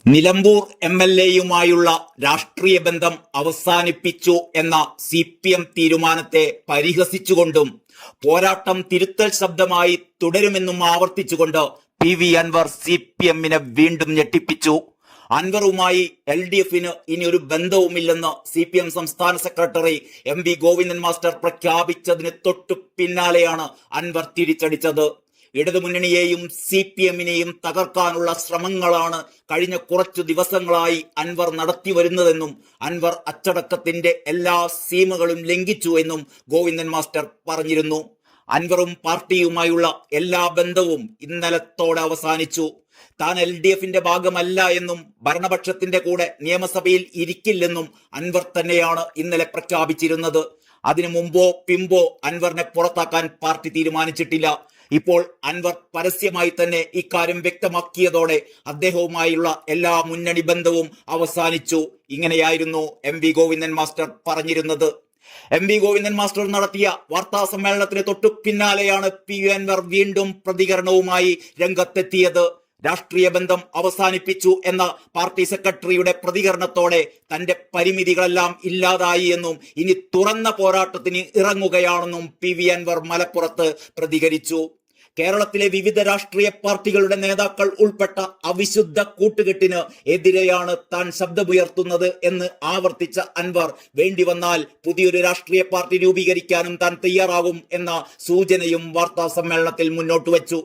നിലമ്പൂർ MLA-യുമായുള്ള രാഷ്ട്രീയ ബന്ധം അവസാനിപ്പിച്ചു എന്ന CPM തീരുമാനത്തെ പരിഹസിച്ചുകൊണ്ടും പോരാട്ടം തിരുത്തൽ ശബ്ദമായി തുടരുമെന്നും ആവർത്തിച്ചുകൊണ്ട് PV അൻവർ CPM-നെ വീണ്ടും ഞെട്ടിപ്പിച്ചു. അൻവറുമായി LDF-ന് ഇനി ഒരു ബന്ധവുമില്ലെന്ന് CPM സംസ്ഥാന സെക്രട്ടറി MV ഗോവിന്ദൻ മാസ്റ്റർ പ്രഖ്യാപിച്ചതിന് തൊട്ടു പിന്നാലെയാണ് അൻവർ തിരിച്ചടിച്ചത്. ഇടതുമുന്നണിയെയും CPM-നെയും തകർക്കാനുള്ള ശ്രമങ്ങളാണ് കഴിഞ്ഞ കുറച്ചു ദിവസങ്ങളായി അൻവർ നടത്തി വരുന്നതെന്നും അൻവർ അച്ചടക്കത്തിന്റെ എല്ലാ സീമകളും ലംഘിച്ചു എന്നും ഗോവിന്ദൻ മാസ്റ്റർ പറഞ്ഞിരുന്നു. അൻവറും പാർട്ടിയുമായുള്ള എല്ലാ ബന്ധവും ഇന്നലത്തോടെ അവസാനിച്ചു. താൻ LDF-ന്റെ ഭാഗമല്ല എന്നും ഭരണപക്ഷത്തിന്റെ കൂടെ നിയമസഭയിൽ ഇരിക്കില്ലെന്നും അൻവർ തന്നെയാണ് ഇന്നലെ പ്രഖ്യാപിച്ചിരുന്നത്. അതിനു മുമ്പോ പിമ്പോ അൻവറിനെ പുറത്താക്കാൻ പാർട്ടി തീരുമാനിച്ചിട്ടില്ല. ഇപ്പോൾ അൻവർ പരസ്യമായി തന്നെ ഇക്കാര്യം വ്യക്തമാക്കിയതോടെ അദ്ദേഹവുമായുള്ള എല്ലാ മുന്നണി ബന്ധവും അവസാനിച്ചു. ഇങ്ങനെയായിരുന്നു MV ഗോവിന്ദൻ മാസ്റ്റർ പറഞ്ഞിരുന്നത്. MV ഗോവിന്ദൻ മാസ്റ്റർ നടത്തിയ വാർത്താ സമ്മേളനത്തിന് തൊട്ടു പിന്നാലെയാണ് PV അൻവർ വീണ്ടും പ്രതികരണവുമായി രംഗത്തെത്തിയത്. രാഷ്ട്രീയ ബന്ധം അവസാനിപ്പിച്ചു എന്ന പാർട്ടി സെക്രട്ടറിയുടെ പ്രതികരണത്തോടെ തന്റെ പരിമിതികളെല്ലാം ഇല്ലാതായി എന്നും ഇനി തുറന്ന പോരാട്ടത്തിന് ഇറങ്ങുകയാണെന്നും PV അൻവർ മലപ്പുറത്ത് പ്രതികരിച്ചു. കേരളത്തിലെ വിവിധ രാഷ്ട്രീയ പാർട്ടികളുടെ നേതാക്കൾ ഉൾപ്പെട്ട അവിശുദ്ധ കൂട്ടുകെട്ടിന് എതിരെയാണ് താൻ ശബ്ദമുയർത്തുന്നത് എന്ന് ആവർത്തിച്ച അൻവർ വേണ്ടി വന്നാൽ പുതിയൊരു രാഷ്ട്രീയ പാർട്ടി രൂപീകരിക്കാനും താൻ തയ്യാറാകും എന്ന സൂചനയും വാർത്താ സമ്മേളനത്തിൽ മുന്നോട്ട് വെച്ചു.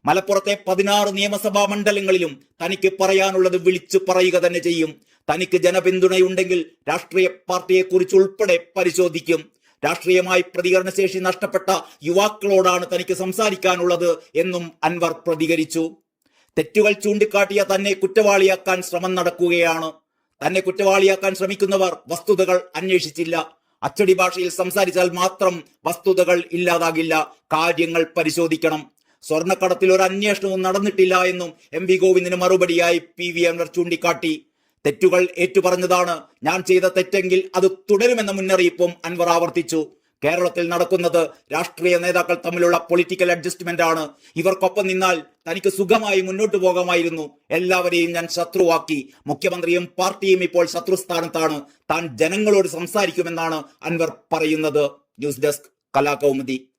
മലപ്പുറത്തെ 16 നിയമസഭാ മണ്ഡലങ്ങളിലും തനിക്ക് പറയാനുള്ളത് വിളിച്ചു പറയുക തന്നെ ചെയ്യും. തനിക്ക് ജനപിന്തുണയുണ്ടെങ്കിൽ രാഷ്ട്രീയ പാർട്ടിയെക്കുറിച്ച് ഉൾപ്പെടെ പരിശോധിക്കും. രാഷ്ട്രീയമായി പ്രതികരണശേഷി നഷ്ടപ്പെട്ട യുവാക്കളോടാണ് തനിക്ക് സംസാരിക്കാനുള്ളത് എന്നും അൻവർ പ്രതികരിച്ചു. തെറ്റുകൾ ചൂണ്ടിക്കാട്ടിയ തന്നെ കുറ്റവാളിയാക്കാൻ ശ്രമം നടക്കുകയാണ്. തന്നെ കുറ്റവാളിയാക്കാൻ ശ്രമിക്കുന്നവർ വസ്തുതകൾ അന്വേഷിച്ചില്ല. അച്ചടി ഭാഷയിൽ സംസാരിച്ചാൽ മാത്രം വസ്തുതകൾ ഇല്ലാതാകില്ല. കാര്യങ്ങൾ പരിശോധിക്കണം. സ്വർണ്ണക്കടത്തിൽ ഒരു അന്വേഷണവും നടന്നിട്ടില്ല എന്നും MV ഗോവിന്ദന് മറുപടിയായി PV അൻവർ ചൂണ്ടിക്കാട്ടി. തെറ്റുകൾ ഏറ്റുപറഞ്ഞതാണ്. ഞാൻ ചെയ്ത തെറ്റെങ്കിൽ അത് തുടരുമെന്ന മുന്നറിയിപ്പും അൻവർ ആവർത്തിച്ചു. കേരളത്തിൽ നടക്കുന്നത് രാഷ്ട്രീയ നേതാക്കൾ തമ്മിലുള്ള പൊളിറ്റിക്കൽ അഡ്ജസ്റ്റ്മെന്റ് ആണ്. ഇവർക്കൊപ്പം നിന്നാൽ തനിക്ക് സുഖമായി മുന്നോട്ട് പോകാമായിരുന്നു. എല്ലാവരെയും ഞാൻ ശത്രുവാക്കി. മുഖ്യമന്ത്രിയും പാർട്ടിയും ഇപ്പോൾ ശത്രുസ്ഥാനത്താണ്. താൻ ജനങ്ങളോട് സംസാരിക്കുമെന്നാണ് അൻവർ പറയുന്നത്. News desk Kalakaumudi.